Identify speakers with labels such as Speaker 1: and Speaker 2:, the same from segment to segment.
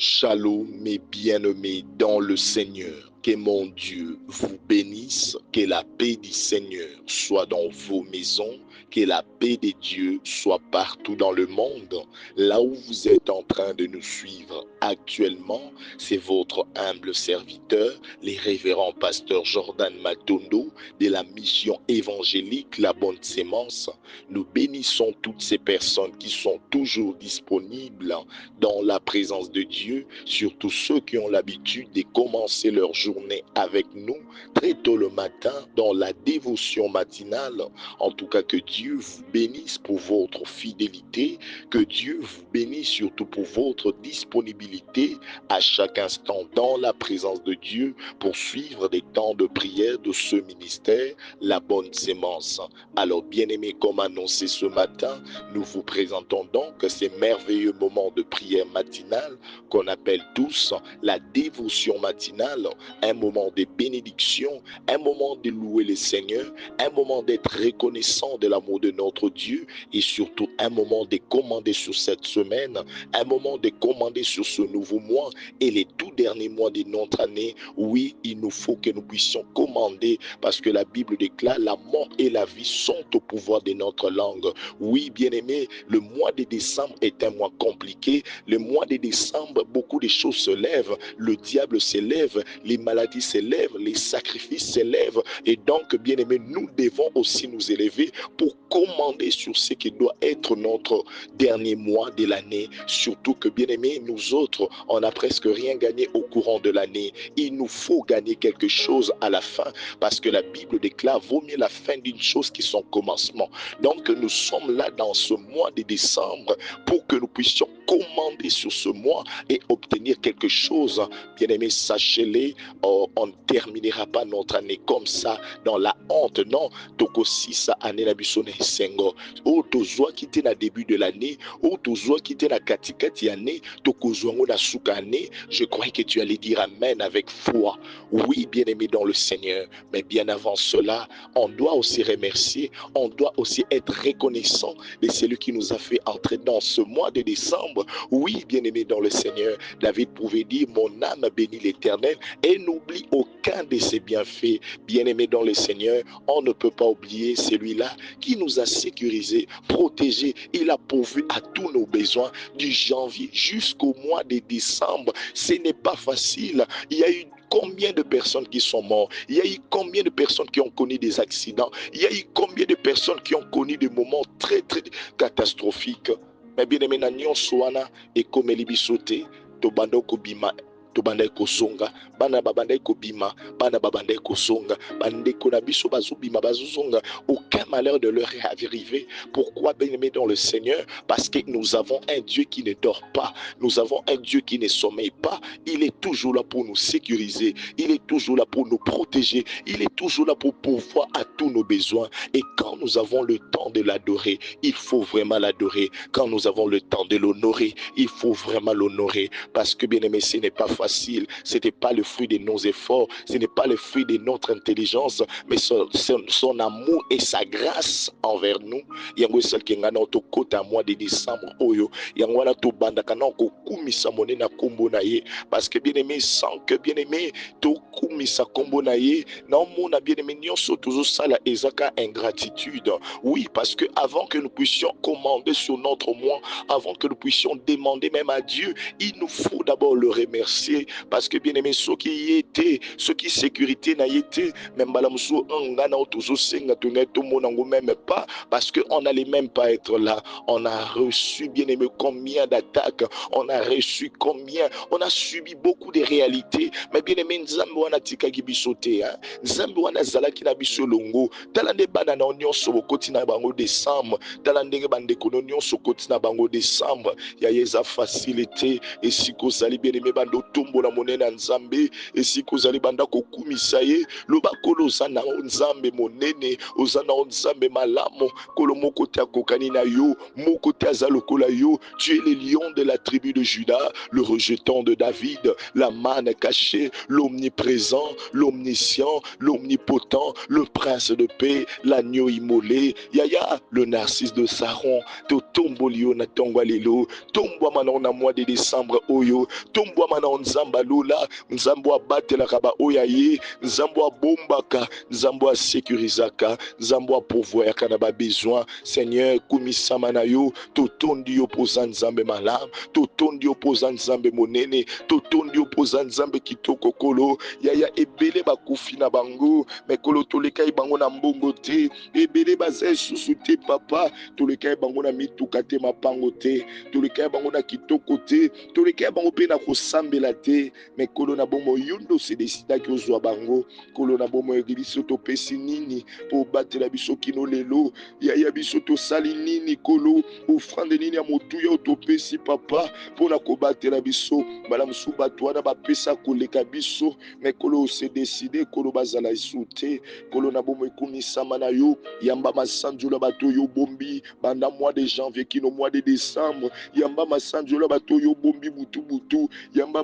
Speaker 1: Shalom, mes bien-aimés dans le Seigneur. Que mon Dieu vous bénisse, que la paix du Seigneur soit dans vos maisons, que la paix de Dieu soit partout dans le monde. Là où vous êtes en train de nous suivre actuellement, c'est votre humble serviteur, le révérend pasteur Jordan Matondo de la mission évangélique La Bonne Sémence. Nous bénissons toutes ces personnes qui sont toujours disponibles dans la présence de Dieu, surtout ceux qui ont l'habitude de commencer leur journée avec nous très tôt le matin dans la dévotion matinale. En tout cas, que Dieu vous bénisse pour votre fidélité, que Dieu vous bénisse surtout pour votre disponibilité à chaque instant dans la présence de Dieu pour suivre des temps de prière de ce ministère, La Bonne Sémence. Alors, bien-aimés, comme annoncé ce matin, nous vous présentons donc ces merveilleux moments de prière matinale qu'on appelle tous la dévotion matinale, un moment de bénédiction, un moment de louer le Seigneur, un moment d'être reconnaissant de l'amour de notre Dieu et surtout un moment de commander sur cette semaine, un moment de commander sur ce nouveau mois et les tout derniers mois de notre année. Oui, il nous faut que nous puissions commander parce que la Bible déclare la mort et la vie sont au pouvoir de notre langue. Oui, bien-aimés, le mois de décembre est un mois compliqué. Le mois de décembre, beaucoup de choses se lèvent. Le diable s'élève, les maladies s'élèvent, les sacrifices s'élèvent. Et donc, bien-aimés, nous devons aussi nous élever pour commander sur ce qui doit être notre dernier mois de l'année. Surtout que, bien-aimés, nous autres, on n'a presque rien gagné au courant de l'année. Il nous faut gagner quelque chose à la fin parce que la Bible déclare vaut mieux la fin d'une chose que son commencement. Donc, nous sommes là dans ce mois de décembre pour que nous puissions commander sur ce mois et obtenir quelque chose. Bien-aimés, sachez-le, on ne terminera pas notre année comme ça dans la honte. Non, tokosi sa année na biso na esengo. O tozwa kite na début de l'année, o tozwa kite na katikati année, tokozwa ngo na suka année. Je crois que tu allais dire amen avec foi. Oui, bien-aimés dans le Seigneur, mais bien avant cela, on doit aussi remercier, on doit aussi être reconnaissant de celui qui nous a fait entrer dans ce mois de décembre. Oui, bien-aimé dans le Seigneur, David pouvait dire, mon âme bénit l'Éternel et n'oublie aucun de ses bienfaits. Bien-aimé dans le Seigneur, on ne peut pas oublier celui-là qui nous a sécurisés, protégés. Il a pourvu à tous nos besoins du janvier jusqu'au mois de décembre. Ce n'est pas facile. Il y a eu combien de personnes qui sont mortes? Il y a eu combien de personnes qui ont connu des accidents? Il y a eu combien de personnes qui ont connu des moments très très catastrophiques? Mais bien aimé, nyonso wana ekomeli biso te, tobanda kobima tobanda kozonga, bana babanda kobima, bana babanda kozonga, bandeko na biso bazobima bazozonga. Aucun malheur ne leur est arrivé. Pourquoi, bien-aimé dans le Seigneur? Parce que nous avons un Dieu qui ne dort pas, nous avons un Dieu qui ne sommeille pas. Il est toujours là pour nous sécuriser, il est toujours là pour nous protéger, il est toujours là pour pourvoir à tous nos besoins. Et quand nous avons le temps de l'adorer, il faut vraiment l'adorer. Quand nous avons le temps de l'honorer, il faut vraiment l'honorer. Parce que, bien-aimé, ce n'est pas facile, ce n'est pas le fruit de nos efforts, ce n'est pas le fruit de notre intelligence, mais son amour et sa grâce envers nous. Yango seul qui ngana to kota mois de décembre oyo, yango na to banda kana ko kumisa monena kombo na ye, parce que bien-aimé, sans que bien-aimé to kumisa kombo na ye, na mona bien-aimé nyonso toujours ça la ezaka ingratitude. Oui, parce que avant que nous puissions commander sur notre mois, avant que nous puissions demander même à Dieu, il nous faut d'abord le remercier. Parce que bien aimé, ceux qui y étaient, ceux qui sécurité n'a été, même balamuso ngana otozo senga toneto monango même pas, parce que on n'allait même pas être là. On a reçu, bien aimé, combien d'attaques, on a reçu combien, on a subi beaucoup de réalités. Mais bien aimé, nzambe wana tika gibisote, hein, nzambe wana zalaki na biso longo, talande bana na onyon sobokoti na bango décembre, talande bande kononyon sokoti na bango décembre, ya yeza facilité et si kozali bien aimé bando kotombola monene nzambe esika ozali banda kokumisa ye loba kolo oza na nzambe monene oza na nzambe malamu kolo moko te akokani na yo moko te aza lokola yo. Tu es le lion de la tribu de Juda, le rejeton de David, la manne cachée, l'omniprésent, l'omniscient, l'omnipotent, le prince de paix, l'agneau immolé. Yaya, le narcisse de Saron, to tombolio na tongwalelo, tombwa mana na mois de décembre oyo, tombwa mana nzamba lula, nzambo abatela kaba oyaye, nzambo abombaka, nzambo asécurisaka, nzambo apovoyaka na ba besoin. Seigneur, kumisama na yo, totondi yo poza nzambe malamu, totondi yo poza nzambe monene, totondi yo poza nzambe kitoko kolo. Yaya ebele bakufi na bango, mekolo toleka bango na mbongo te, ebele baza susu te papa, toleka bango na mituka te mapango te, toleka bango na kitoko te, toleka bango pe na kosambela te, mekolo na bomo yundo se desida ki ozwa bango, kolo na bomo egliso topesi nini po batela biso kino lelo, yaya biso tosali nini kolo, ofrande nini ya motuya otopesi papa, pona kobatela biso, bala musu bato wana bapesa koleka biso, mekolo se deside kolo bazala isute, kolo na bomo ekumisama na yo, yamba masanjola bato yo bombi, banda mois de janvier kino mois de décembre, yamba masanjola bato yo bombi butu butu, yamba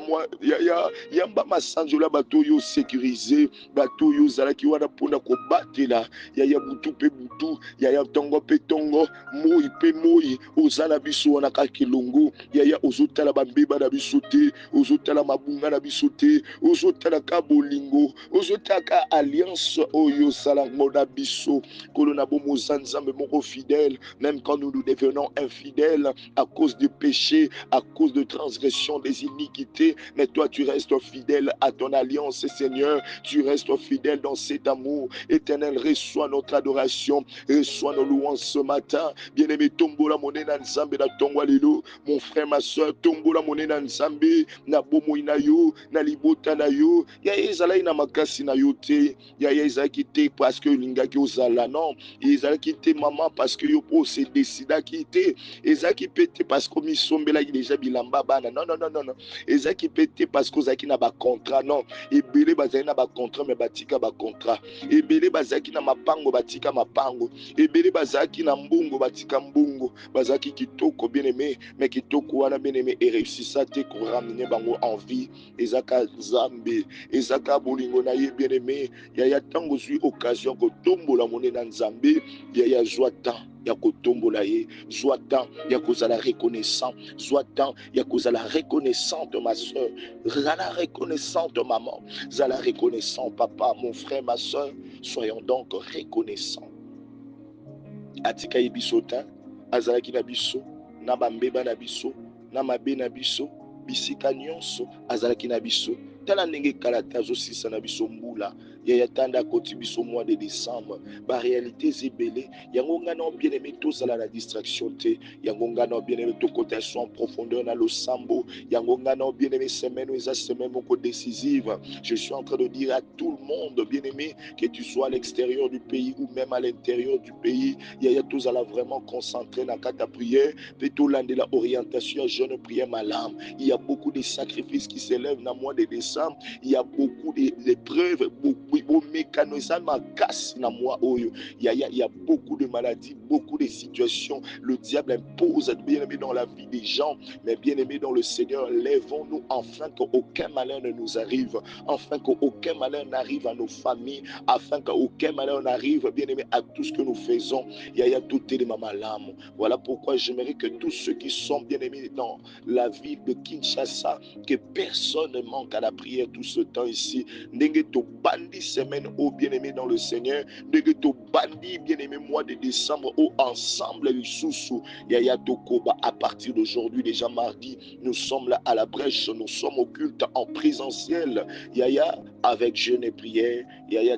Speaker 1: masanjola bato yo sécurisé, bato yo zalaki wana pona kobatela, yaya butu pe butu, yaya tongo pe tongo, moi pe moi, ozala biso wana kakilongo, yaya ozotala bambeba na biso te, ozotala mabunga na biso te, ozotala ka bolingo, ozotala ka alliance oyo salango na biso, kolo na bomo nzambe moko fidèle, même quand nous nous devenons infidèles à cause du péché, à cause de transgression des iniquités, mais toi tu restes fidèle à ton alliance, Seigneur, tu restes fidèle dans cet amour. Éternel, reçois notre adoration, reçois nos louanges ce matin. Bien-aimé, tombola monena nzambe na tongwa lelo, mon frère, ma soeur, tombola monena nzambe na bomo ina yo, na libota na yo, ya ezala ina makasi na yo te, ya ezaki te parce que lingaki ozala, non, ezaki te maman parce que yo po se décida ki te, ezaki pete parce que misombela ki déjà bilamba bana, non non non non non, ezaki pete parce que ozaki na ba contrat, non, ebele bazali na ba contrat mais batika ba contrat, ebele bazaki na mapango batika mapango, ebele bazaki na mbungo batika mbungo, bazaki kitoko bien aimé, mais kitoko wana bien aimé et réussissa te ko ramener bango en vie, ezaka nzambe, ezaka bolingo na ye bien aimé, yaya tango zui occasion ko tombola monena nzambe, yaya joie temps ya kotombola ye, zwa temps ya kozala reconnaissant, zwa temps ya kozala reconnaissante ma soeur, zala reconnaissante maman, zala reconnaissant papa, mon frère, ma soeur, soyons donc reconnaissants. Atika ye biso ta, azalaki na biso, na bambeba na biso, na mabe na biso, bisika nyonso azalaki na biso, tala ndenge kala te azosisa na biso mbula, yaya tanda koti biso mois de décembre, ba réalité zebele, yango ngana bien aimé tozala na distraction te, yango ngana bien aimé tokota so en profondeur na losambo, yango ngana bien aimé semaine eza semaine moko décisive. Je suis en train de dire à tout le monde bien aimé, que tu sois à l'extérieur du pays ou même à l'intérieur du pays, yaya tozala vraiment concentré na kata prière, pe tolande la orientation jeune prière malam. Il y a beaucoup de sacrifices qui s'élèvent dans le mois de décembre, il y a beaucoup d'épreuves, beaucoup mécanismes ma casse dans le mois oyo. Il y a beaucoup de maladies, beaucoup de situations. Le diable impose bien aimé dans la vie des gens, mais bien aimé dans le Seigneur, lèvons-nous afin qu'aucun malheur ne nous arrive, afin qu'aucun malheur n'arrive à nos familles, afin qu'aucun malheur n'arrive bien aimé à tout ce que nous faisons. Il y a tout les maman l'âme. Voilà pourquoi j'aimerais que tous ceux qui sont bien aimés dans la ville de Kinshasa, que personne ne manque à la prière tout ce temps ici. Ndenge to bandi semaine au bien-aimé dans le Seigneur, ndenge to bandi bien-aimé mois de décembre au ensemble Lisusu, Yaya Tokoba, à partir d'aujourd'hui déjà mardi, nous sommes là à la brèche, nous sommes au culte en présentiel. Yaya avec jeûne et prière.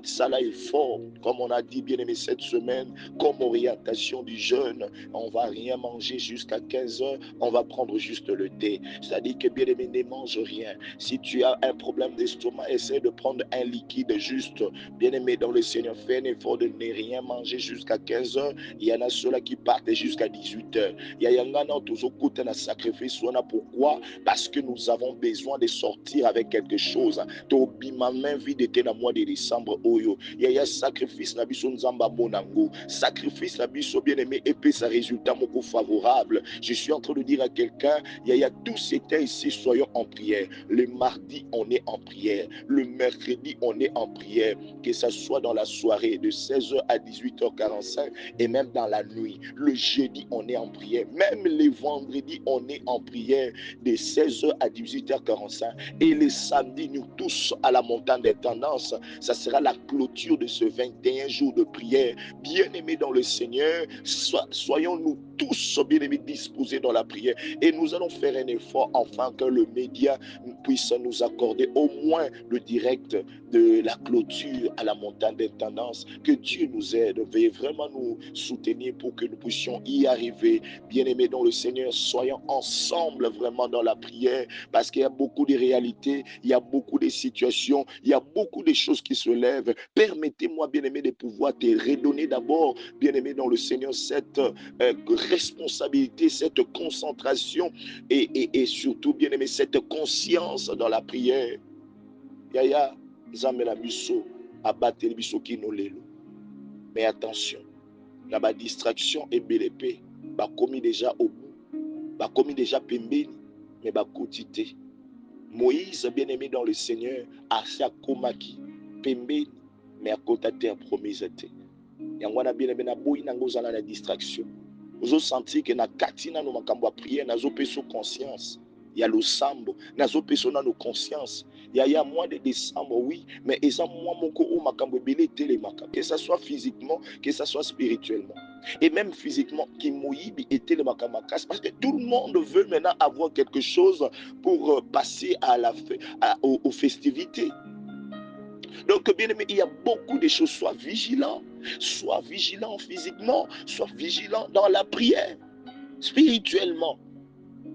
Speaker 1: Ça là est fort, comme on a dit, bien aimé, cette semaine, comme orientation du jeûne. On va rien manger jusqu'à 15 heures, on va prendre juste le thé. C'est-à-dire que, bien aimé, ne mange rien. Si tu as un problème d'estomac, essaie de prendre un liquide juste. Bien aimé dans le Seigneur, fais un effort de ne rien manger jusqu'à 15 heures. Il y en a ceux-là qui partent jusqu'à 18 heures. Il y a toujours côté un sacrifice. Pourquoi? Parce que nous avons besoin de sortir avec quelque chose. Tobi ma main vide était dans le mois de décembre. Oyo. Il y a sacrifice na biso nzamba monango. Sacrifice na biso bien aimé et puis ça résultat moko favorable. Je suis en train de dire à quelqu'un, il y a tous ces temps ici, soyons en prière. Le mardi, on est en prière. Le mercredi, on est en prière. Que ça soit dans la soirée de 16h à 18h45 et même dans la nuit. Le jeudi, on est en prière. Même les vendredis, on est en prière de 16h à 18h45. Et les samedis, nous tous à la montagne des tendances. Ça sera la clôture de ce 21 jours de prière. Bien-aimés dans le Seigneur, soyons-nous tous bien-aimés disposés dans la prière. Et nous allons faire un effort afin que le média puisse nous accorder au moins le direct de la clôture à la montagne des tendances. Que Dieu nous aide, veuillez vraiment nous soutenir pour que nous puissions y arriver. Bien-aimés dans le Seigneur, soyons ensemble vraiment dans la prière, parce qu'il y a beaucoup de réalités, il y a beaucoup de situations, il y a beaucoup de choses qui se lèvent. Permettez-moi, bien-aimés, de pouvoir te redonner d'abord, bien-aimés dans le Seigneur, cette responsabilité, cette concentration et surtout, bien-aimés, cette conscience dans la prière. Yaya, Nzambe na biso, abateli biso kino lelo. Mais attention, la distraction est bel épée. Bakomi déjà au bout, bakomi déjà pembeni, mais bakoti te. Moïse, bien-aimé dans le Seigneur, asi akomaki pembeni, mais akota terre promise te. Yango wana bien-aimé na boyi nango ozala na distraction. Ozo sentir que na kati na no makambo ya prière nazo peso conscience. Il y a le sambo, nazo peso na no conscience. Il y a mois de décembre, oui, mais ils ont moins mon ko makambo belé télémaka, que ça soit physiquement, que ça soit spirituellement. Et même physiquement, qui moyibi et télémakamakas, parce que tout le monde veut maintenant avoir quelque chose pour passer à aux festivités. Donc, bien aimé, il y a beaucoup de choses. Sois vigilant physiquement, sois vigilant dans la prière, spirituellement.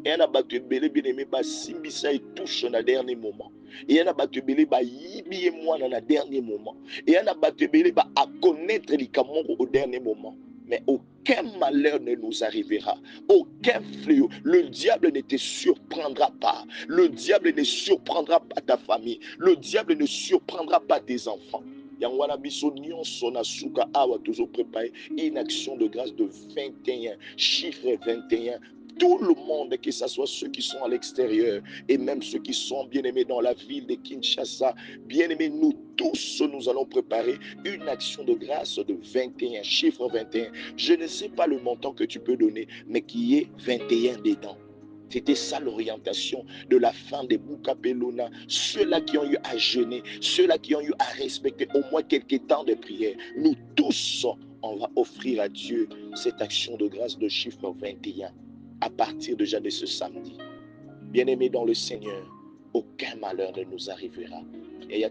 Speaker 1: Et il y a des gens bien aimé, Simbisa et touche dans le dernier moment. Et il y a des gens qui yibi moi dans le dernier moment. Et il y a des gens qui à connaître les camons au dernier moment. Mais aucun malheur ne nous arrivera. Aucun fléau. Le diable ne te surprendra pas. Le diable ne surprendra pas ta famille. Le diable ne surprendra pas tes enfants. Yangwana biso nyonso na suka awa toujours préparé une action de grâce de 21, chiffre 21. Tout le monde, que ce soit ceux qui sont à l'extérieur et même ceux qui sont bien-aimés dans la ville de Kinshasa, bien-aimés, nous tous, nous allons préparer une action de grâce de 21, chiffre 21. Je ne sais pas le montant que tu peux donner, mais qui est 21 dedans. C'était ça l'orientation de la fin des Boukapelona. Ceux-là qui ont eu à jeûner, ceux-là qui ont eu à respecter au moins quelques temps de prière. Nous tous, on va offrir à Dieu cette action de grâce de chiffre 21 à partir déjà de ce samedi. Bien-aimés dans le Seigneur, aucun malheur ne nous arrivera. Et il y a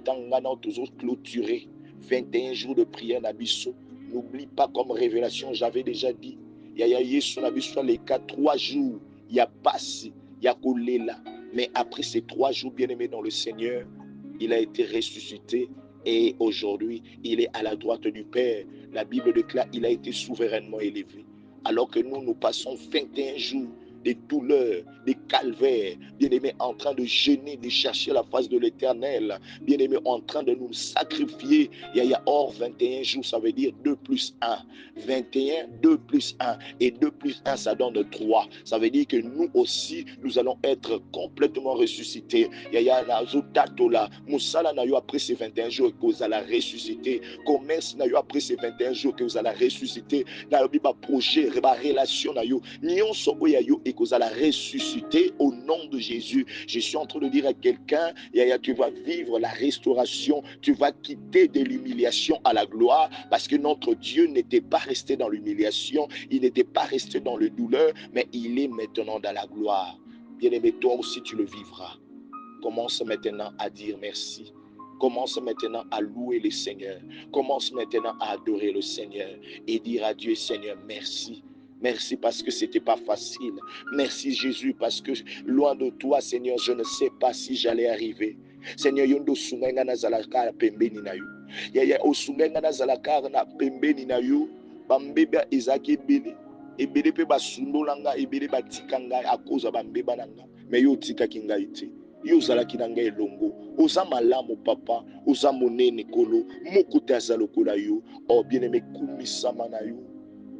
Speaker 1: toujours clôturé 21 jours de prière n'abisso. N'oublie pas comme révélation, j'avais déjà dit, il y a Yesu n'abisso les 3 jours. Il y a Passi, il y a Kolela. Mais après ces 3 jours, bien-aimés dans le Seigneur, il a été ressuscité et aujourd'hui, il est à la droite du Père. La Bible déclare qu'il a été souverainement élevé. Alors que nous passons 21 jours des douleurs, des calvaires, bien-aimés, en train de jeûner, de chercher la face de l'Éternel, bien-aimés, en train de nous sacrifier. Il y a hors 21 jours, ça veut dire 2 plus 1. 21, 2 plus 1. Et 2 plus 1, ça donne 3. Ça veut dire que nous aussi, nous allons être complètement ressuscités. Il y a Nazotatola, Moussala n'a eu après ces 21 jours que vous allez ressusciter. Commerce n'a eu après ces 21 jours que vous allez ressusciter. N'a eu pas projet, pas relation n'a eu. Nyonso oyayo et que vous allez ressusciter au nom de Jésus. Je suis en train de dire à quelqu'un, tu vas vivre la restauration, tu vas quitter de l'humiliation à la gloire, parce que notre Dieu n'était pas resté dans l'humiliation, il n'était pas resté dans le douleur, mais il est maintenant dans la gloire. Bien-aimé, toi aussi tu le vivras. Commence maintenant à dire merci. Commence maintenant à louer le Seigneur. Commence maintenant à adorer le Seigneur et dire à Dieu, Seigneur, merci. Merci parce que ce n'était pas facile. Merci Jésus parce que loin de toi, Seigneur, je ne sais pas si j'allais arriver. Seigneur, yondo sungenga na zalaka pembeni na yo. Yaya osungenga na zalaka na pembeni na yo. Bambeba ezaki ebele. Ebele pe basundola nga, ebele batika ngai à cause bambeba na nga. Mais yo tikaki ngai te. Yo ozalaki na ngai elongo. Oza malamu papa, oza monene kolo, moko te aza lokola yo. Oh bien-aimé, kumisama na yo.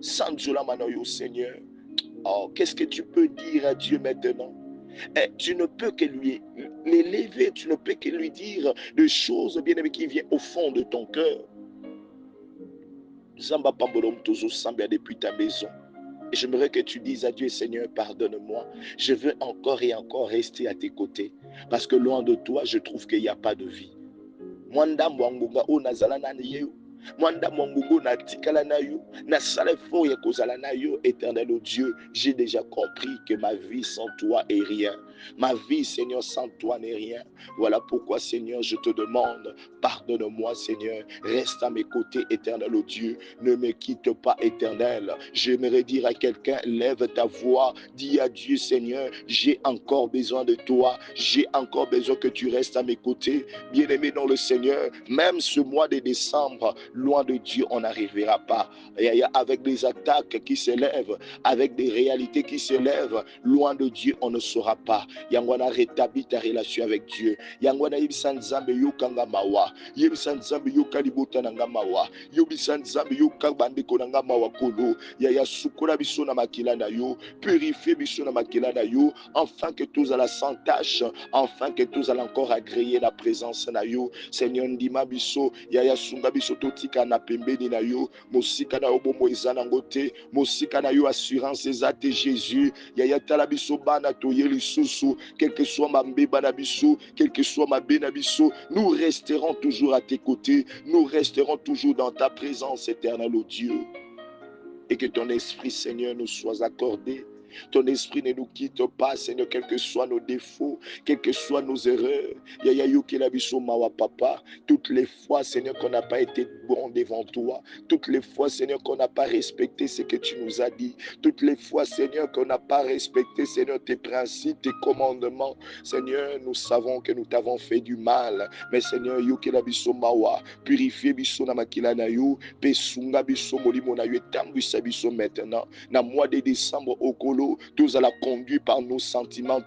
Speaker 1: Sanzolama na yo Seigneur. Oh, qu'est-ce que tu peux dire à Dieu maintenant? Tu ne peux que lui l'élever, tu ne peux que lui dire des choses bien-aimé qui viennent au fond de ton cœur. Zamba Pambolom Tozo Sambia depuis ta maison. Et j'aimerais que tu dises à Dieu, Seigneur, pardonne-moi. Je veux encore et encore rester à tes côtés. Parce que loin de toi, je trouve qu'il n'y a pas de vie. Mwanda mwangunga o nazala na yo. Mwanda mwangungo na tikala na yo. Na sala fo ya kozala na yo, éternel oh Dieu. J'ai déjà compris que ma vie sans toi est rien. Ma vie, Seigneur, sans toi n'est rien. Voilà pourquoi, Seigneur, je te demande, pardonne-moi, Seigneur. Reste à mes côtés, éternel oh Dieu. Ne me quitte pas, éternel. J'aimerais dire à quelqu'un, lève ta voix. Dis à Dieu, Seigneur, j'ai encore besoin de toi. J'ai encore besoin que tu restes à mes côtés. Bien-aimé dans le Seigneur, même ce mois de décembre, loin de Dieu, on n'arrivera pas. Avec des attaques qui s'élèvent, avec des réalités qui s'élèvent, loin de Dieu, on ne saura pas. Yangwana rétablit ta relation avec Dieu. Yangwana yibisa nzambe yokanga mawa. Yibisa nzambe yokalibota nanga mawa. Yibisa nzambe yokabandeko nanga mawa kolo. Yaya sukola biso na makila na yo. Purifier biso na makila na yo. Afin que tous à la sans tâche. Afin que tous allons encore agréer la présence na yo. Seigneur ndima biso. Yaya sunga biso totika na pembeni na yo. Mosika na obomo ezana ngote. Mosika na yo assurance ezate Jésus. Yaya tala biso bana toye lisusu. Quel que soit ma mbeba na biso, quel que soit ma bé na biso, nous resterons toujours à tes côtés. Nous resterons toujours dans ta présence éternelle, ô Dieu. Et que ton esprit, Seigneur, nous soit accordé. Ton esprit ne nous quitte pas, Seigneur, quels que soient nos défauts, quelles que soient nos erreurs. Yaya yuki la biso mawa papa. Toutes les fois, Seigneur, qu'on n'a pas été bon devant toi. Toutes les fois, Seigneur, qu'on n'a pas respecté ce que tu nous as dit. Toutes les fois, Seigneur, qu'on n'a pas respecté, Seigneur, tes principes, tes commandements. Seigneur, nous savons que nous t'avons fait du mal. Mais Seigneur, yuki la biso mawa. Purifier biso na makila na yo. Pesunga biso molimo na yo. Etambwisa biso maintenant. Na mois de décembre au colo. Tous à la conduite par nos sentiments,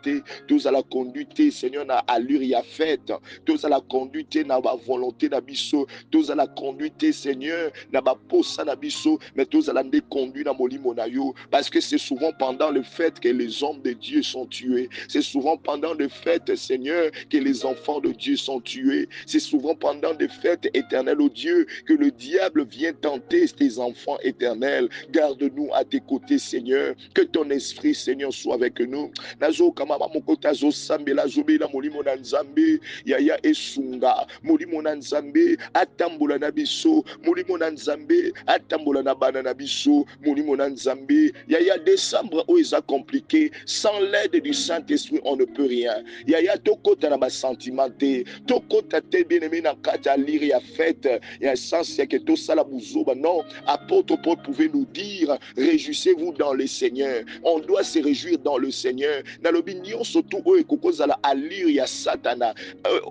Speaker 1: tous à la conduite, Seigneur, na allure ya fête, tous à la conduite na ba volonté na biso, tous à la conduite, Seigneur, na ba posa na biso, mais tous à la déconduite na molimo na yo, parce que c'est souvent pendant le fête que les hommes de Dieu sont tués, c'est souvent pendant le fête, Seigneur, que les enfants de Dieu sont tués, c'est souvent pendant des fêtes éternelles, ô Dieu, que le diable vient tenter tes enfants éternels. Garde-nous à tes côtés, Seigneur, que ton esprit, Seigneur, soit avec nous. Nazo kamama mokota zo sambe la zobe la molimo na nzambe yaya esunga molimo na nzambe atambola na biso molimo na nzambe atambola na bana na biso molimo na nzambe yaya décembre où ils a compliqué sans l'aide du Saint-Esprit on ne peut rien yaya tokota na ba sentimenté tokota te bien-aimé na kata lire ya fête ya sens que tout ça la buzoba non apôtre Paul pouvait nous dire réjouissez-vous dans le Seigneur. On doit se réjouir dans le Seigneur. Dans l'opinion, surtout, où est Kokozala à lire, il y a Satana.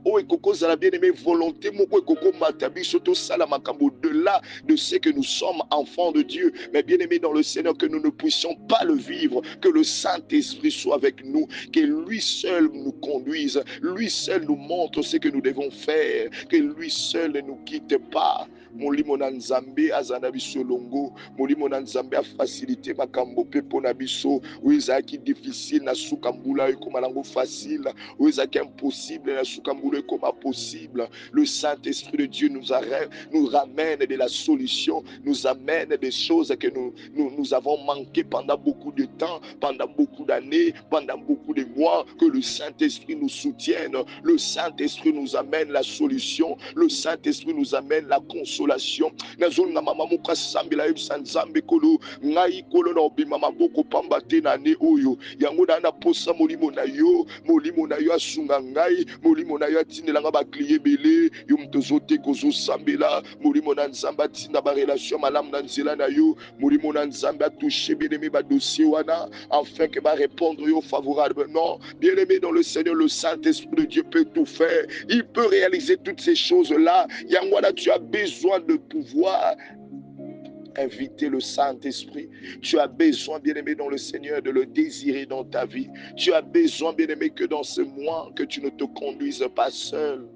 Speaker 1: Où est Kokozala bien-aimé volonté, où est Koko Matabi, surtout Salamakambo, de-là de ce que nous sommes enfants de Dieu. Mais bien-aimé dans le Seigneur, que nous ne puissions pas le vivre, que le Saint-Esprit soit avec nous, que lui seul nous conduise, lui seul nous montre ce que nous devons faire, que lui seul ne nous quitte pas. Molimo na nzambe azana biso longo molimo na nzambe a facilité makambo pepo na biso oezaki difficile na suka mbula ekoma lango facile oezaki impossible na suka mbula ekoma possible. Le Saint-Esprit de Dieu nous ramène de la solution, nous amène des choses que nous avons manqué pendant beaucoup de temps, pendant beaucoup d'années, pendant beaucoup de mois. Que le Saint-Esprit nous soutienne, le Saint-Esprit nous amène la solution, le Saint-Esprit nous amène la consolation. Nazon na mama muka sambila yebisa nzambe kolo ngai kolo na obima maboko pamba te na ne oyo yango na posa molimo na yo asunga ngai molimo na yo atindelanga bakliye ebele yo moto ozote kozosambela molimo na nzambe atinda barelation malamu na nzela na yo molimo na nzambe atouche bien-aimé badossier wana afin que répondre yo favorablement. Bien-aimé dans le Seigneur, le Saint-Esprit de Dieu peut tout faire, il peut réaliser toutes ces choses-là. Yangwana, tu as besoin de pouvoir inviter le Saint-Esprit. Tu as besoin, bien-aimé, dans le Seigneur, de le désirer dans ta vie. Tu as besoin, bien-aimé, que dans ce mois, que tu ne te conduises pas seul.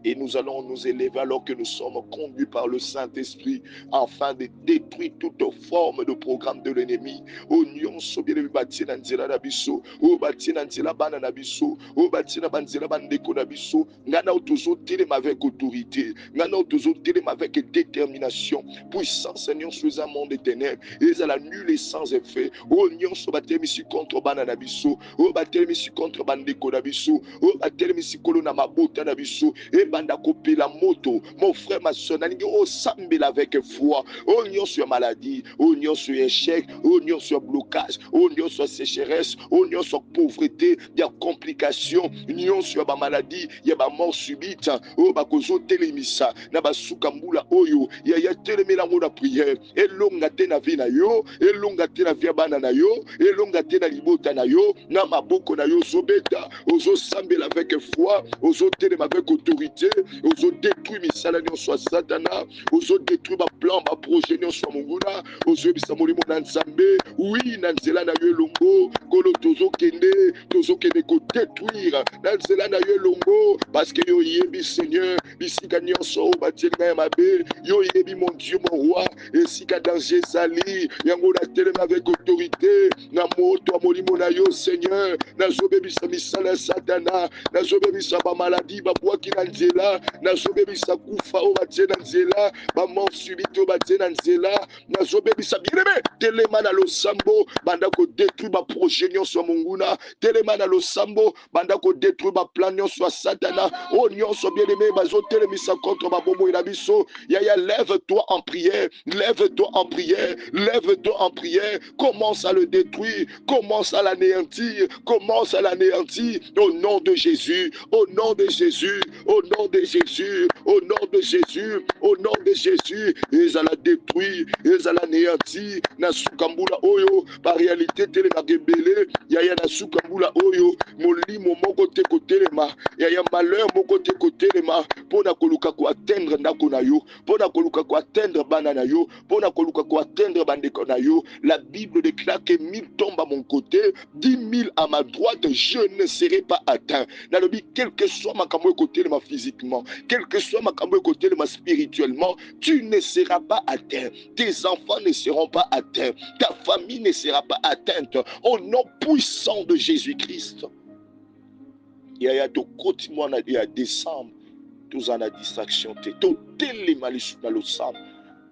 Speaker 1: Et nous allons nous élever alors que nous sommes conduits par le Saint-Esprit afin de détruire toute forme de programme de l'ennemi. Oh nyonso bien-aimé batina nzela na biso, oh batina nzela bana na biso, oh batina banzela bandeko na biso, ngana otozo telema avec autorité, ngana otozo telema avec détermination, puissance nyonso eza monde des ténèbres, ezala nul et sans effet. Oh nyonso batelemisi contre bana na biso, oh batelemisi contre bandeko na biso, oh batelemisi kolo na mabota na biso, banda kopela moto mon frère ma soeur nalingi osambela avec foi o nyonso ya maladie o nyonso ya échec o nyonso ya blocage o nyonso ya sécheresse o nyonso ya pauvreté ya complication nyonso ya bamaladie ya bamort subite o bakozotelemisa na basuka mbula oyo ya telemelango na prière elonga te na vie na yo elonga te na vie ya bana na yo elonga te na libota na yo na maboko na yo ozobeta ozosambela avec foi ozotelema avec autorité ozodétruire misala nyonso ya satana ozodétruire baplan baprojet nyonso ya monguna ozoyebisa molimo na nzambe wi na nzela na yo elongo kolo tozokende kodétruire na nzela na yo elongo parce que yo yebi Seigneur bisika nyonso oyo batielinga ya mabe yo yebi mon Dieu mon roi esika danger ezali yango natelema avec autorité na moto ya molimo na yo Seigneur nazobebisa misala ya satana nazobebisa bamaladi babwaki na nzela nazobebisa kufa oyo batie na nzela bamort subite oyo batie na nzela nazobebisa bien-aimé telema na losambo banda kodétruire baprojet nyonso ya monguna telema na losambo banda kodétruire baplan nyonso ya satana oyo nyonso bien-aimé bazotelemisa contre babomoi na biso yaya lève-toi en prière lève-toi en prière lève-toi en prière commence à le détruire commence à l'anéantir commence à l'anéantir au nom de Jésus au nom de Jésus au nom de Jésus au nom de Jésus au nom de Jésus ils allaient détruire ils allaient anéantir na sukambula oyo par réalité telema gebele yaya na sukambula oyo molimo moko te kotelema yaya malheur moko te kotelema pona koluka ko atteindre ndako na yo pona koluka ko atteindre bana na yo pona koluka ko atteindre bandeko na yo la Bible déclare que 1000 tombent à mon côté 10 000 à ma droite je ne serai pas atteint nalobi quel que soit ma kamwe kotelema physiquement quel que soit ma kamwe kotelema spirituellement tu ne seras pas atteint tes enfants ne seront pas atteints ta famille ne sera pas atteinte au nom puissant de Jésus-Christ yaya tokoti mwana ya décembre toza na distraction te totelema lisusu na losambo.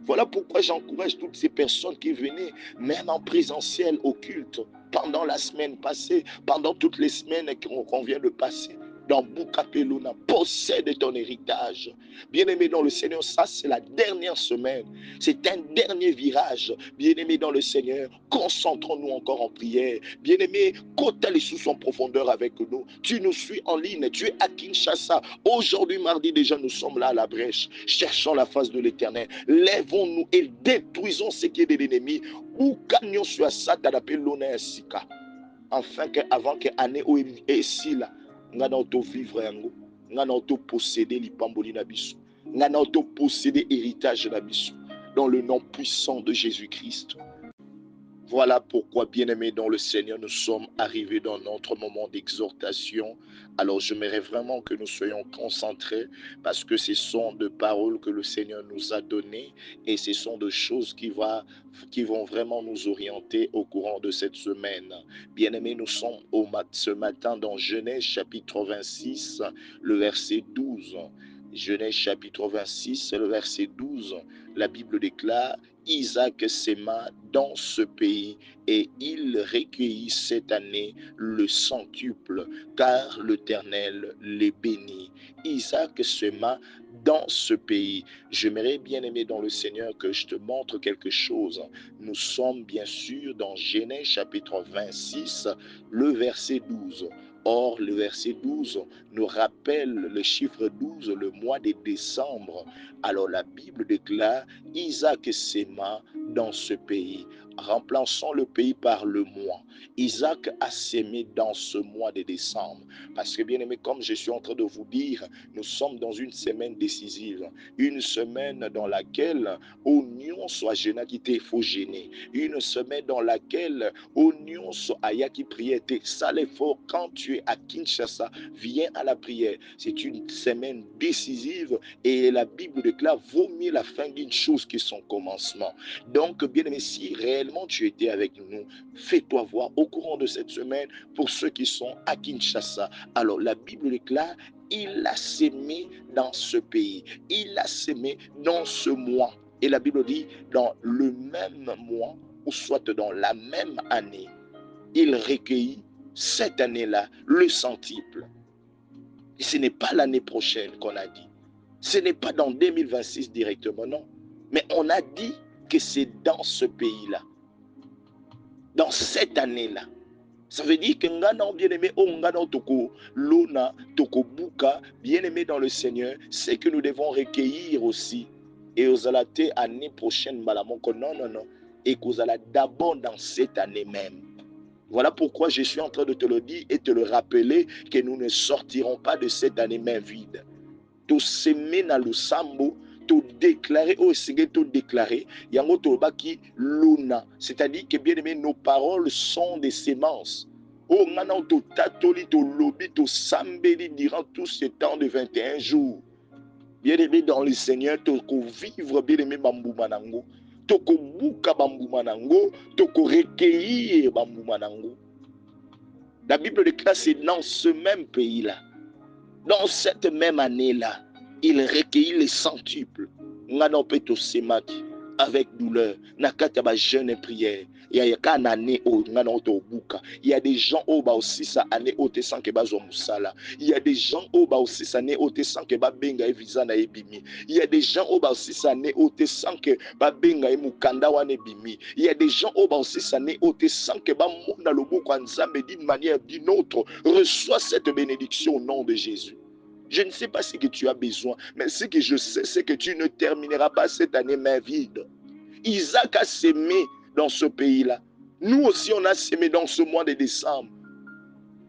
Speaker 1: Voilà pourquoi j'encourage toutes ces personnes qui venaient même en présentiel au culte pendant la semaine passée, pendant toutes les semaines qu'on vient de passer dans Bukapeluna, possède ton héritage. Bien-aimé dans le Seigneur, ça c'est la dernière semaine. C'est un dernier virage. Bien-aimé dans le Seigneur, concentrons-nous encore en prière. Bien-aimé, côté sous en profondeur avec nous. Tu nous suis en ligne, tu es à Kinshasa. Aujourd'hui, mardi déjà, nous sommes là à la brèche. Cherchons la face de l'Éternel. Lèvons-nous et détruisons ce qui est de l'ennemi. Ou gagnons sur Satan appelle l'honneur Sika. Afin qu'avant que l'année où il est ici là, nga na auto vivre yango nga na auto posséder lipamboli na biso nga na auto posséder héritage na biso dans le nom puissant de Jésus-Christ. Voilà pourquoi, bien-aimés dans le Seigneur, nous sommes arrivés dans notre moment d'exhortation. Alors, j'aimerais vraiment que nous soyons concentrés parce que ce sont des paroles que le Seigneur nous a données et ce sont des choses qui vont vraiment nous orienter au courant de cette semaine. Bien-aimés, nous sommes ce matin dans Genèse chapitre 26, le verset 12. Genèse chapitre 26, le verset 12, la Bible déclare, Isaac sema dans ce pays et il recueillit cette année le centuple, car l'Éternel les bénit. Isaac sema dans ce pays. J'aimerais bien aimer dans le Seigneur que je te montre quelque chose. Nous sommes bien sûr dans Genèse chapitre 26, le verset 12. Or, le verset 12 nous rappelle le chiffre 12, le mois de décembre. Alors la Bible déclare, Isaac sema dans ce pays. Remplaçons le pays par le mois. Isaac a sémé dans ce mois de décembre. Parce que bien aimé, comme je suis en train de vous dire, nous sommes dans une semaine décisive. Une semaine dans laquelle oignon soit gêné qui t'est faut gêner. Une semaine dans laquelle oignon soit aya qui priait ça l'effort quand tu es à Kinshasa, viens à la prière. C'est une semaine décisive et la Bible déclare vaut mieux la fin d'une chose que son commencement. Donc, bien aimé, si réellement tu étais avec nous, fais-toi voir au courant de cette semaine pour ceux qui sont à Kinshasa. Alors, la Bible déclare, il a sémé dans ce pays, il a sémé dans ce mois. Et la Bible dit, dans le même mois, ou soit dans la même année, il recueillit cette année-là le centuple. Et ce n'est pas l'année prochaine qu'on a dit. Ce n'est pas dans 2026 directement, non. Mais on a dit que c'est dans ce pays-là, dans cette année-là. Ça veut dire que ngana bien-aimé, ngana toko lona, toko buka, bien-aimé dans le Seigneur, c'est que nous devons recueillir aussi. Et aux alatés, année prochaine, non. Et qu'aux alatés d'abord dans cette année même. Voilà pourquoi je suis en train de te le dire et te le rappeler que nous ne sortirons pas de cette année main vide. Tout semer dans le sambo, tout déclarer, tout déclarer, yango to baki luna. C'est-à-dire que bien aimé, nos paroles sont des semences. Oh, maintenant, to tatoli, to lobby, to sambeli durant tout ce temps de 21 jours. Bien aimé dans le Seigneur, to vivre, bien aimé, bambou manango. Toko buka bambou manango, toko recueillir bambou manango. La Bible déclare c'est dans ce même pays-là, dans cette même année-là, il recueillit les centuples. Ngano peto semaki avec douleur. Nakata ba jeûne et prière. Il y a une année où ngano to buka. Il y a des gens où ba aussi sa année où te sans que ba zo musala. Il y a des gens où ba aussi sa année où te sans que ba benga e visa na ebimi. Il y a des gens où ba aussi sa année où te sans que ba benga e mukanda wane bimi. Il y a des gens où ba aussi sa année où te sans que ba mona lobo kwa nzambe d'une manière ou d'une autre. Reçois cette bénédiction au nom de Jésus. Je ne sais pas ce que tu as besoin, mais ce que je sais, c'est que tu ne termineras pas cette année main vide. Isaac a sémé dans ce pays-là. Nous aussi, on a sémé dans ce mois de décembre.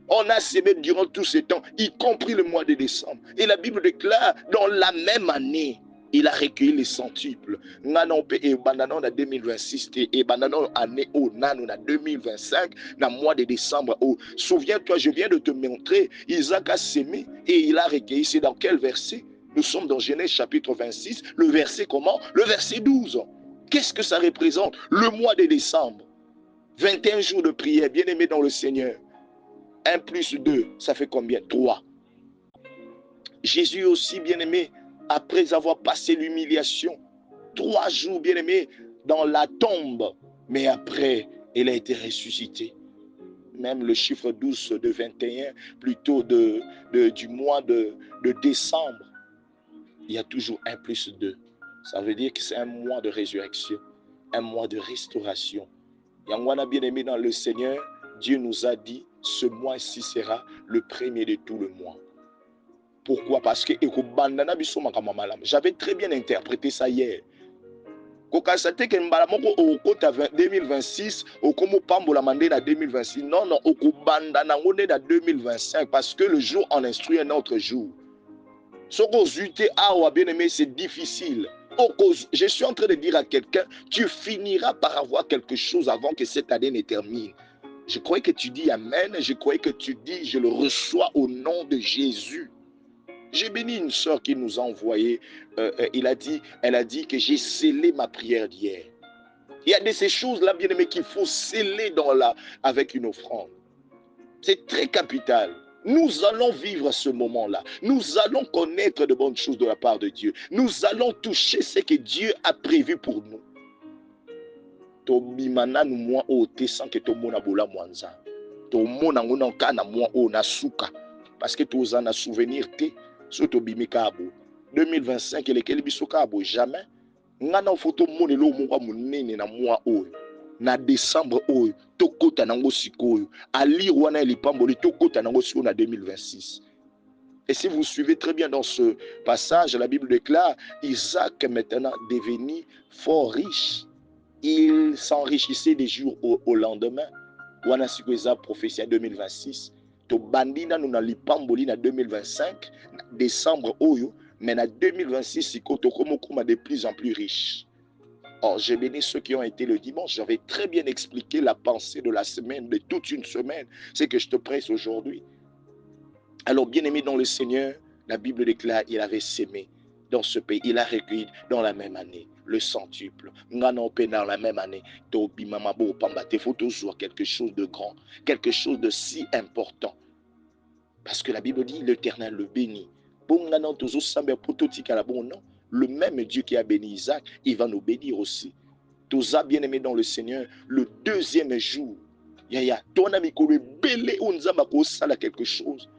Speaker 1: On a sémé durant tout ce temps, y compris le mois de décembre. Et la Bible déclare, dans la même année, il a recueilli les centuples. Nanon pe e bandanon na 2026 et bandanon année au nanon na 2025 na mois de décembre. Oh, souviens-toi, je viens de te montrer, Isaac a sémé et il a recueilli. C'est dans quel verset? Nous sommes dans Genèse chapitre 26. Le verset comment? Le verset 12. Qu'est-ce que ça représente? Le mois de décembre. 21 jours de prière, bien-aimé dans le Seigneur. 1 plus 2, ça fait combien? 3. Jésus aussi, bien-aimé, après avoir passé l'humiliation, 3 jours, bien-aimé, dans la tombe, mais après, il a été ressuscité. Même le chiffre 12 de 21, plutôt du mois de décembre, il y a toujours 1 plus 2. Ça veut dire que c'est un mois de résurrection, un mois de restauration. Yangwana, bien-aimé dans le Seigneur, Dieu nous a dit, ce mois-ci sera le premier de tout le mois. Pourquoi? Parce que j'avais très bien interprété ça hier. Kokasate ke mbalamoko okota 2026 okomo pambola mande na 2026. Non, okobanda nango ne na 2025 parce que le jour en instruit un autre jour. Soko zute awa bien aimé, c'est difficile. Je suis en train de dire à quelqu'un, tu finiras par avoir quelque chose avant que cette année ne termine. Je croyais que tu dis Amen, je croyais que tu dis je le reçois au nom de Jésus. J'ai béni une sœur qui nous a envoyé, elle a dit que j'ai scellé ma prière d'hier. Il y a de ces choses-là, bien-aimé, qu'il faut sceller avec une offrande. C'est très capital. Nous allons vivre ce moment-là. Nous allons connaître de bonnes choses de la part de Dieu. Nous allons toucher ce que Dieu a prévu pour nous. Tobimana nu mwa o te sans que tomona bola mwanza. Tomona ngona kana mwa o na suka parce que toza na souvenir te so tobimika abo. 2025 lekeli biso ka abo jamais. Ngana photo monelo mwa munene na mwa o. Na décembre oyo tokota nango sikoyo ali wana elipamboli tokota nango sikoyo na 2026. Et si vous suivez très bien dans ce passage, la Bible déclare Isaac maintenant devenu fort riche. Il s'enrichissait des jours au lendemain. Wana sikoyo eza prophétie en 2026. To bandina nous na lipamboli na 2025 décembre oyo mais na 2026 sikoyo tokomokoma de plus en plus riche. Or, j'ai béni ceux qui ont été le dimanche. J'avais très bien expliqué la pensée de la semaine, de toute une semaine. C'est que je te presse aujourd'hui. Alors, bien-aimé dans le Seigneur, la Bible déclare qu'il avait sémé dans ce pays. Il a recueilli dans la même année le centuple. Dans la même année. Il faut toujours quelque chose de grand, quelque chose de si important. Parce que la Bible dit l'Éternel le bénit. Le même Dieu qui a béni Isaac, il va nous bénir aussi. Tous bien-aimés dans le Seigneur, le deuxième jour, ton ami belé quelque chose.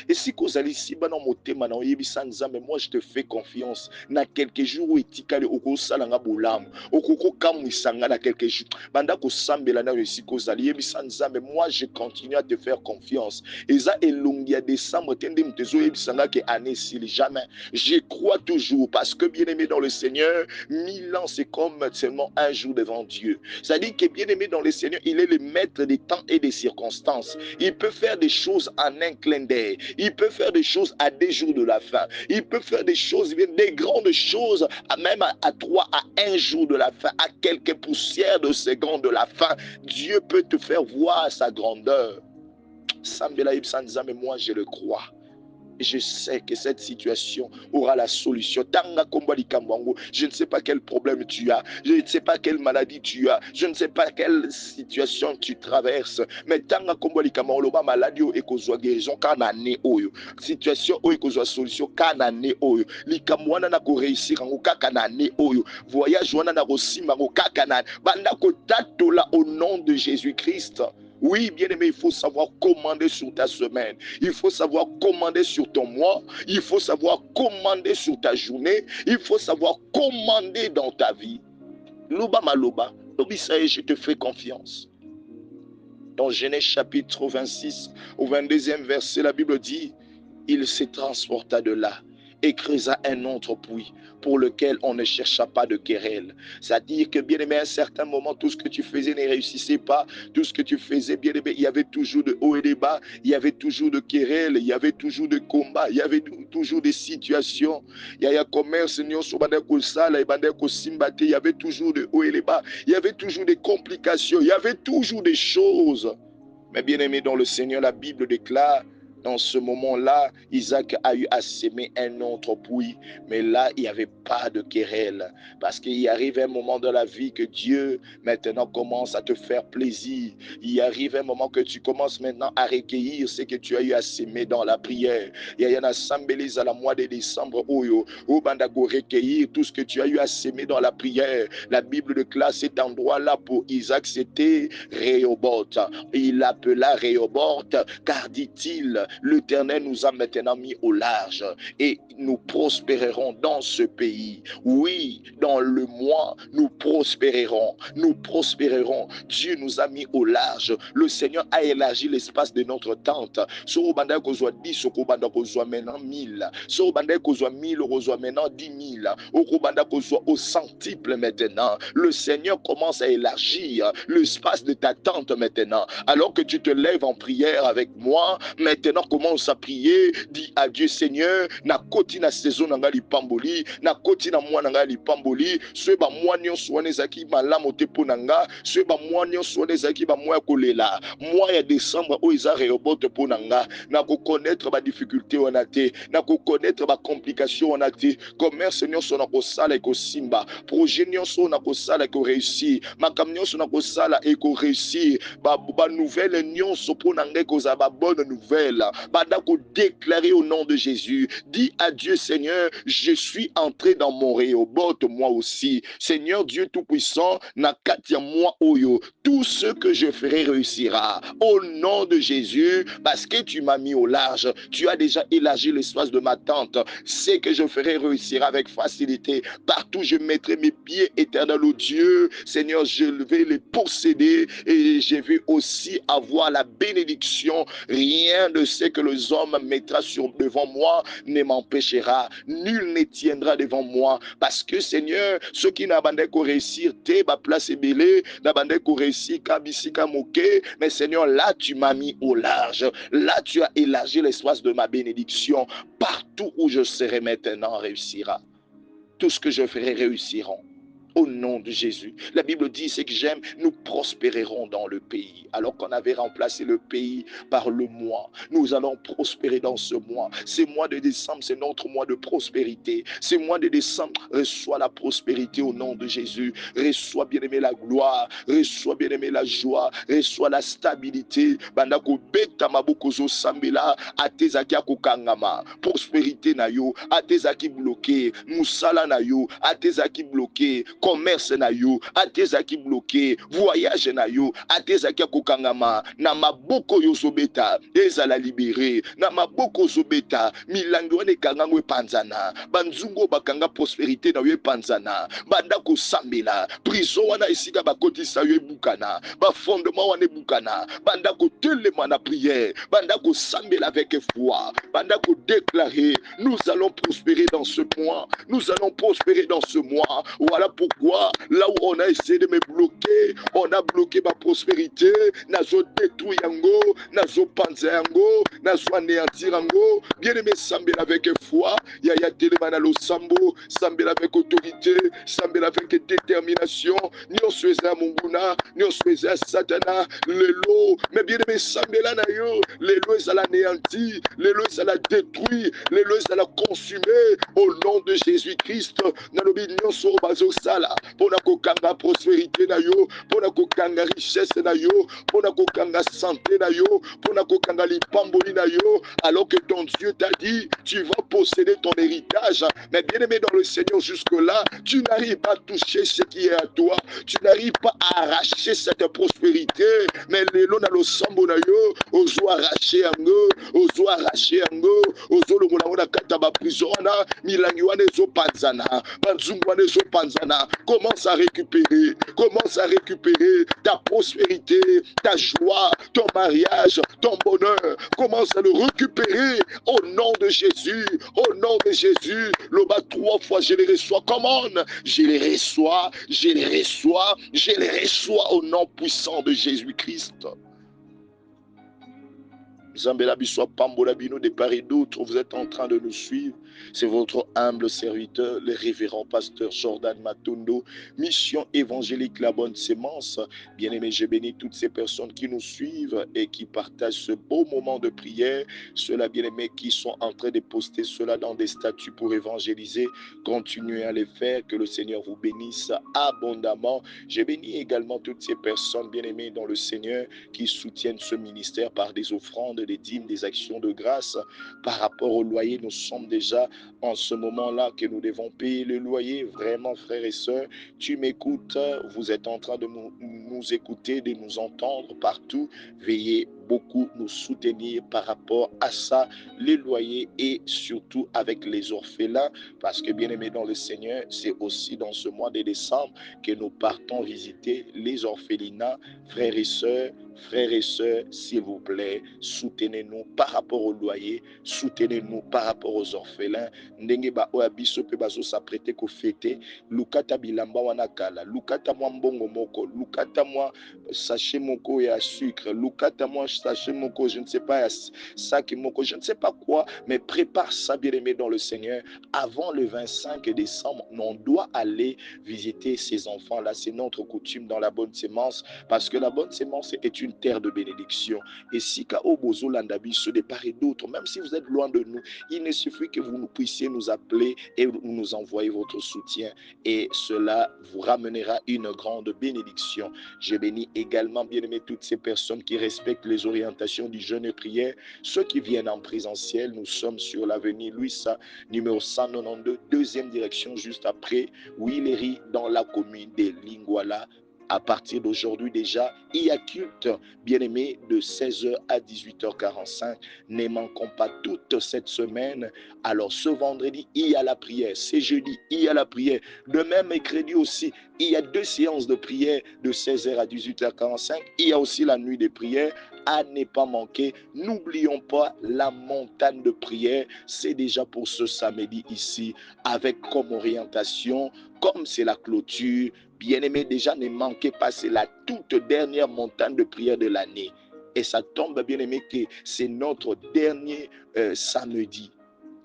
Speaker 1: Et si kozali si bana motema na oyebisa nzambe, moi je te fais confiance. Na quelques jours où etikale okosala nga bolamu, okoko kamwisanga na quelques jours. Banda ko sambela na si kozali yebisa nzambe, moi je continue à te faire confiance. Eza elongi ya décembre tende mtezo yebisanga ke année s'il jamais. Je crois toujours parce que bien-aimé dans le Seigneur, 1000 ans c'est comme seulement un jour devant Dieu. Ça dit que bien-aimé dans le Seigneur, il est le maître des temps et des circonstances. Il peut faire des choses en un clin d'œil. Il peut faire des choses à des jours de la fin. Il peut faire des choses, des grandes choses, même à 3 à 1 jour de la fin, à quelques poussières de secondes de la fin. Dieu peut te faire voir sa grandeur. Sambela Ibsanza, mais moi je le crois. Je sais que cette situation aura la solution. Je ne sais pas quel problème tu as. Je ne sais pas quelle maladie tu as. Je ne sais pas quelle situation tu traverses. Mais tanga kombali kamoloba maladie o ekozwa guérison kana ne oyo. Situation o ekozwa solution kana ne oyo. Likamwana na ko réussir ngo kaka na ne oyo. Voyage wana na ko simba ngo kaka na banda ko tatola au nom de Jésus-Christ. Oui, bien-aimé, il faut savoir commander sur ta semaine. Il faut savoir commander sur ton mois. Il faut savoir commander sur ta journée. Il faut savoir commander dans ta vie. Loba maloba, lobisaye, je te fais confiance. Dans Genèse chapitre 26, au 22e verset, la Bible dit, il se transporta de là et creusa un autre puits pour lequel on ne chercha pas de querelle. C'est-à-dire que bien aimé, à un certain moment, tout ce que tu faisais ne réussissait pas. Tout ce que tu faisais, bien aimé, il y avait toujours de hauts et de bas, il y avait toujours de querelles, il y avait toujours de combats, il y avait toujours des situations. Il y a commerce, il y avait toujours de hauts et de bas, il y avait toujours des complications, il y avait toujours des choses. Mais bien aimé dans le Seigneur, la Bible déclare, dans ce moment-là, Isaac a eu à s'aimer un autre puits. Mais là, il n'y avait pas de querelle. Parce qu'il arrive un moment dans la vie que Dieu, maintenant, commence à te faire plaisir. Il arrive un moment que tu commences maintenant à recueillir ce que tu as eu à s'aimer dans la prière. Il y a un assemblée à la mois de décembre, où Bandago recueillir tout ce que tu as eu à s'aimer dans la prière. La Bible déclare cet endroit-là pour Isaac, c'était Rehoboth. Il l'appela Rehoboth, car dit-il, l'Éternel nous a maintenant mis au large et nous prospérerons dans ce pays. Oui, dans le mois, nous prospérerons. Nous prospérerons. Dieu nous a mis au large. Le Seigneur a élargi l'espace de notre tente. So banda kozwa 10, soko banda kozwa maintenant 1000. So banda kozwa 1000, kozwa maintenant 10 000. Oko banda kozwa au centuple maintenant. Le Seigneur commence à élargir l'espace de ta tente maintenant. Alors que tu te lèves en prière avec moi, maintenant commence à prier, dis à Dieu, Seigneur, na koti na saison na ngali pamboli, na koti na mwa na ngali pamboli, ce ba mwa nyonso wana ezaki malamu te po nanga, ce ba mwa nyonso wana ezaki ba mwa kolela, mwa ya décembre o eza Rehoboth po nanga, na ko connaître ba difficulté wana te, na ko connaître ba complication wana te, commerce nyonso na ko sala eko simba, projet nyonso na ko sala eko réussir, makam nyonso na ko sala eko réussir, ba nouvelle nyonso po nanga eko za ba bonne nouvelle. Bandako déclarer au nom de Jésus. Dis à Dieu, Seigneur, je suis entré dans mon Rehoboth, moi aussi. Seigneur Dieu Tout-Puissant, Nakatia moi Oyo, tout ce que je ferai réussira. Au nom de Jésus, parce que tu m'as mis au large, tu as déjà élargi l'espace de ma tente. C'est que je ferai réussir avec facilité. Partout je mettrai mes pieds, éternel au Dieu. Seigneur, je vais les posséder et je vais aussi avoir la bénédiction. Rien de ce que les hommes mettra devant moi ne m'empêchera. Nul ne tiendra devant moi. Parce que Seigneur, ceux qui n'abandonnent qu'au réussir, t'es ma place est belée, n'abandonnent qu'au réussir, kabisika moké. Mais Seigneur, là tu m'as mis au large. Là tu as élargi l'espace de ma bénédiction. Partout où je serai maintenant réussira. Tout ce que je ferai réussiront. Au nom de Jésus. La Bible dit, c'est que j'aime, nous prospérerons dans le pays. Alors qu'on avait remplacé le pays par le mois, nous allons prospérer dans ce mois. Ce mois de décembre, c'est notre mois de prospérité. Ce mois de décembre, reçois la prospérité au nom de Jésus. Reçois, bien-aimé, la gloire. Reçois, bien-aimé, la joie. Reçois la stabilité. Bandako beta mabokozo sambela, atezaki akokangama. Prospérité na yo, atezaki bloqué. Musala na yo, atezaki bloqué. Commerce na yo, atezaki bloqué. Voyage na yo, atezaki akokangama. Na maboko yo zobeta, ezala libéré. Na maboko zobeta, milangi wane kangangwe panzana. Banzungo bakanga prospérité na yo panzana. Bandako sambela, prison wana esika bakotisa yo bukana. Ba fondement wane bukana. Bandako telema na prière. Bandako sambela avec foi. Bandako déclarer, nous allons prospérer dans ce mois. Nous allons prospérer dans ce mois. Voilà pourquoi, là où on a essayé de me bloquer, on a bloqué ma prospérité. Nazo détruit yango, nazo panza yango, nazo anéantir yango. Bien aimé, sambel avec foi. Yaya télémana lo sambo, sambel avec autorité, sambel avec détermination. Ni on souhaite à Munguna, ni on souhaite à Satana, le lot. Mais bien aimé, sambel na yo, le lot ça l'anéantit, le lot ça la détruit, le lot ça la consumé. Au nom de Jésus-Christ, nalobi nyonso bazo sala, pona kokanga prospérité na yo, pona kokanga richesse na yo, pona kokanga santé na yo, pona kokanga lipamboli na yo, alors que ton Dieu t'a dit, tu vas posséder ton héritage. Mais bien aimé dans le Seigneur, jusque-là, tu n'arrives pas à toucher ce qui est à toi, tu n'arrives pas à arracher cette prospérité. Mais les lots na lo sambo na yo, ozo arracher yango, ozo arracher yango, ozo longola wana kata ba prison na milangi wana ezo panzana, banzungu wana ezo panzana. Commence à récupérer ta prospérité, ta joie, ton mariage, ton bonheur. Commence à le récupérer au nom de Jésus. Au nom de Jésus. Le bas 3 fois, je les reçois. Commande, je les reçois, je les reçois, je les reçois au nom puissant de Jésus-Christ. Zambela Biswa Pambola Bino de part et d'autre, vous êtes en train de nous suivre. C'est votre humble serviteur, le révérend pasteur Jordan Matondo, mission évangélique La Bonne Sémence. Bien-aimé, je bénis toutes ces personnes qui nous suivent et qui partagent ce beau moment de prière. Ceux-là, bien-aimés, qui sont en train de poster cela dans des statuts pour évangéliser. Continuez à les faire, que le Seigneur vous bénisse abondamment. Je bénis également toutes ces personnes, bien-aimées dans le Seigneur, qui soutiennent ce ministère par des offrandes, des dîmes, des actions de grâce. Par rapport au loyer, nous sommes déjà en ce moment-là que nous devons payer le loyer. Vraiment, frères et sœurs, tu m'écoutes, vous êtes en train de nous écouter, de nous entendre partout. Veillez beaucoup nous soutenir par rapport à ça, les loyers et surtout avec les orphelins, parce que bien aimé dans le Seigneur, c'est aussi dans ce mois de décembre que nous partons visiter les orphelinats. Frères et sœurs, s'il vous plaît, soutenez-nous par rapport au loyer, soutenez-nous par rapport aux orphelins. Ndenge ba oabiso pe bazo s'apprêter ko fêter, lukata bilamba wana kala, lukata mwa mbongo moko, lukata mwa sachet moko ya sucre, lukata mwa sachet moko, je ne sais pas, sac moko, je ne sais pas quoi, mais prépare ça, bien-aimé dans le Seigneur. Avant le 25 décembre, on doit aller visiter ces enfants-là. C'est notre coutume dans la Bonne Sémence, parce que la Bonne Sémence est une terre de bénédiction. Et si Kao Bozo Landabi se départ et d'autres, même si vous êtes loin de nous, il ne suffit que vous puissiez nous appeler et nous envoyer votre soutien. Et cela vous ramènera une grande bénédiction. Je bénis également, bien-aimé, toutes ces personnes qui respectent les orientations du jeûne et prière. Ceux qui viennent en présentiel, nous sommes sur l'avenue Louis, numéro 192, deuxième direction, juste après Willery, dans la commune de Linguala. À partir d'aujourd'hui déjà, il y a culte, bien-aimé, de 16h à 18h45. Ne manquons pas toute cette semaine. Alors ce vendredi, il y a la prière. Ce jeudi, il y a la prière. Demain, mercredi aussi, il y a 2 séances de prière de 16h à 18h45. Il y a aussi la nuit de prière à ne pas manquer. N'oublions pas la montagne de prière. C'est déjà pour ce samedi ici, avec comme orientation, comme c'est la clôture, bien-aimé, déjà ne manquez pas, c'est la toute dernière montagne de prière de l'année. Et ça tombe, bien-aimé, que c'est notre dernier samedi.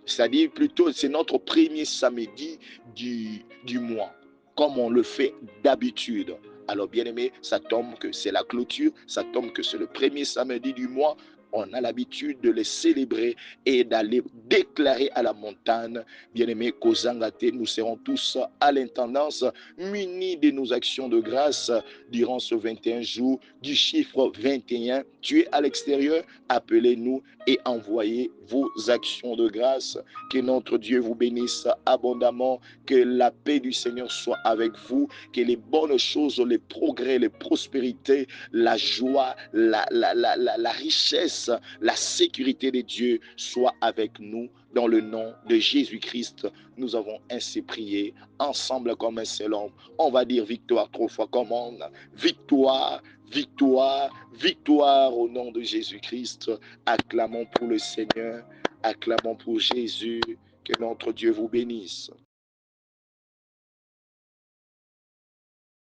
Speaker 1: C'est-à-dire plutôt, c'est notre premier samedi du mois, comme on le fait d'habitude. Alors, bien-aimé, ça tombe que c'est la clôture, ça tombe que c'est le premier samedi du mois. On a l'habitude de les célébrer et d'aller déclarer à la montagne, bien-aimé, Kozangate, nous serons tous à l'intendance, munis de nos actions de grâce durant ce 21 jours du chiffre 21. Tu es à l'extérieur, appelez-nous et envoyez vos actions de grâce. Que notre Dieu vous bénisse abondamment, que la paix du Seigneur soit avec vous, que les bonnes choses, les progrès, les prospérités, la joie, la richesse, la sécurité de Dieu soient avec nous. Dans le nom de Jésus-Christ, nous avons ainsi prié ensemble comme un seul homme. On va dire victoire 3 fois comme on. Victoire, victoire, victoire au nom de Jésus-Christ. Acclamons pour le Seigneur, acclamons pour Jésus. Que notre Dieu vous bénisse.